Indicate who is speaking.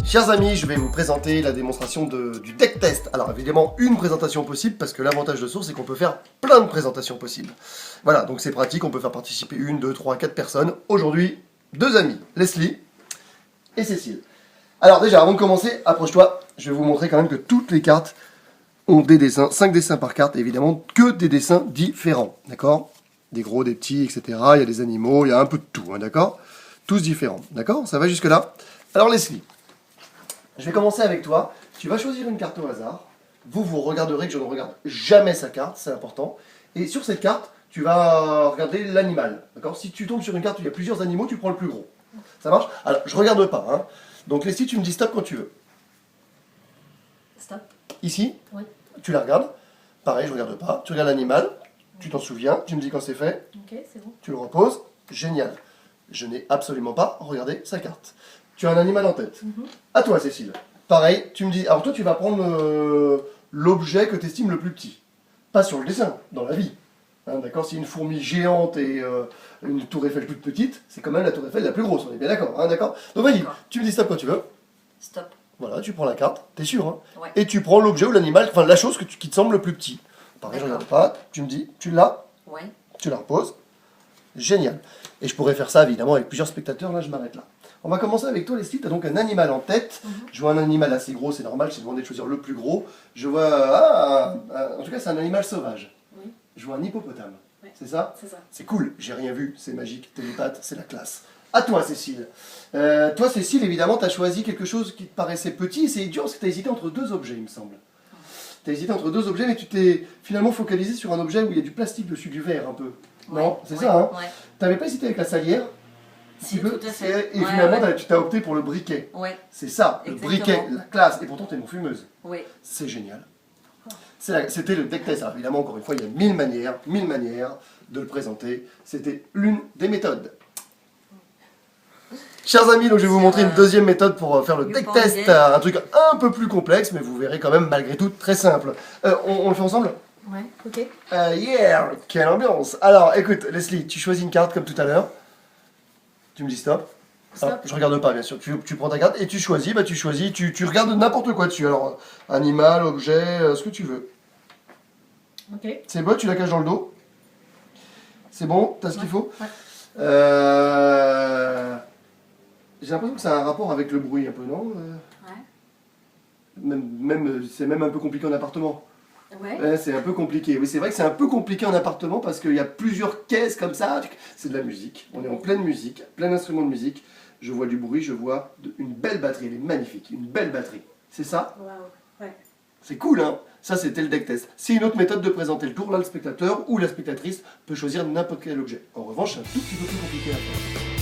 Speaker 1: Chers amis, je vais vous présenter la démonstration du deck test. Alors évidemment, une présentation possible, parce que l'avantage de Source, c'est qu'on peut faire plein de présentations possibles. Voilà, donc c'est pratique, on peut faire participer 1, 2, 3, 4 personnes. Aujourd'hui, 2 amis, Leslie et Cécile. Alors déjà, avant de commencer, approche-toi, je vais vous montrer quand même que toutes les cartes ont des dessins, 5 dessins par carte, et évidemment que des dessins différents, d'accord? Des gros, des petits, etc. Il y a des animaux, il y a un peu de tout, hein, d'accord? Tous différents, d'accord? Ça va jusque là? Alors Leslie, je vais commencer avec toi. Tu vas choisir une carte au hasard. Vous regarderez que je ne regarde jamais sa carte, c'est important. Et sur cette carte, tu vas regarder l'animal. D'accord? Si tu tombes sur une carte où il y a plusieurs animaux, tu prends le plus gros. Ça marche? Alors, je ne regarde pas. Hein. Donc Leslie, tu me dis stop quand tu veux.
Speaker 2: Stop.
Speaker 1: Ici?
Speaker 2: Oui.
Speaker 1: Tu la regardes. Pareil, je ne regarde pas. Tu regardes l'animal. Tu t'en souviens. Tu me dis quand c'est fait.
Speaker 2: Ok, c'est bon.
Speaker 1: Tu le reposes. Génial. Je n'ai absolument pas regardé sa carte. Tu as un animal en tête. À toi, Cécile. Pareil, tu me dis... Alors toi, tu vas prendre l'objet que tu estimes le plus petit. Pas sur le dessin, dans la vie. Hein, d'accord? Si une fourmi géante et une tour Eiffel toute petite, c'est quand même la tour Eiffel la plus grosse. On est bien d'accord, hein, d'accord? Donc vas-y, tu me dis stop quand tu veux.
Speaker 2: Stop.
Speaker 1: Voilà, tu prends la carte, t'es sûr, hein?
Speaker 2: Ouais.
Speaker 1: Et tu prends l'objet ou l'animal, enfin la chose qui te semble le plus petit. Pareil, je
Speaker 2: D'accord.
Speaker 1: regarde pas. Tu me dis, tu l'as?
Speaker 2: Ouais.
Speaker 1: Tu la reposes. Génial. Et je pourrais faire ça évidemment avec plusieurs spectateurs, là je m'arrête là. On va commencer avec toi Leslie, tu as donc un animal en tête. Je vois un animal assez gros, c'est normal, j'ai demandé de choisir le plus gros. Je vois, en tout cas c'est un animal sauvage.
Speaker 2: Oui.
Speaker 1: Je vois un hippopotame,
Speaker 2: Ouais.
Speaker 1: c'est ça?
Speaker 2: C'est ça.
Speaker 1: C'est cool, j'ai rien vu, c'est magique, télépathe, c'est la classe. À toi Cécile. Toi Cécile, évidemment tu as choisi quelque chose qui te paraissait petit, et c'est dur parce que tu as hésité entre 2 objets il me semble. Tu as hésité entre 2 objets, mais tu t'es finalement focalisé sur un objet où il y a du plastique dessus, du verre un peu.
Speaker 2: Ouais.
Speaker 1: Non, c'est
Speaker 2: Ouais.
Speaker 1: ça, hein?
Speaker 2: Ouais.
Speaker 1: T'avais pas hésité avec la salière?
Speaker 2: Si,
Speaker 1: Un petit peu,
Speaker 2: tout à fait.
Speaker 1: et
Speaker 2: Ouais,
Speaker 1: finalement,
Speaker 2: ouais.
Speaker 1: tu t'as opté pour le briquet.
Speaker 2: Ouais.
Speaker 1: C'est ça, le
Speaker 2: Exactement.
Speaker 1: briquet, la classe. Et pourtant, t'es mon fumeuse.
Speaker 2: Oui.
Speaker 1: C'est génial. C'était le deck test. Alors, évidemment, encore une fois, il y a 1000 manières de le présenter. C'était l'une des méthodes. Chers amis, donc je vais vous montrer une deuxième méthode pour faire le deck test. Un truc un peu plus complexe, mais vous verrez quand même, malgré tout, très simple. On le fait ensemble?
Speaker 2: Ouais. Ok.
Speaker 1: Yeah, quelle ambiance. Alors, écoute, Leslie, tu choisis une carte comme tout à l'heure. Tu me dis stop.
Speaker 2: Stop.
Speaker 1: Ah, je regarde pas, bien sûr. Tu prends ta carte et tu choisis. Bah, tu regardes n'importe quoi dessus. Alors, animal, objet, ce que tu veux.
Speaker 2: Ok.
Speaker 1: C'est bon, tu la caches dans le dos. C'est bon, t'as ce qu'il faut.
Speaker 2: Ouais.
Speaker 1: J'ai l'impression que ça a un rapport avec le bruit un peu, non?
Speaker 2: Ouais.
Speaker 1: C'est même un peu compliqué en appartement.
Speaker 2: Ouais.
Speaker 1: Ouais, c'est un peu compliqué. Oui, c'est vrai que c'est un peu compliqué en appartement parce qu'il y a plusieurs caisses comme ça. C'est de la musique. On est en pleine musique, plein d'instruments de musique. Je vois du bruit, je vois une belle batterie. Elle est magnifique, une belle batterie. C'est ça?
Speaker 2: Waouh. Ouais.
Speaker 1: C'est cool, hein? Ça, c'était le deck test. C'est une autre méthode de présenter le tour. Là, le spectateur ou la spectatrice peut choisir n'importe quel objet. En revanche, c'est un tout petit peu plus compliqué à faire.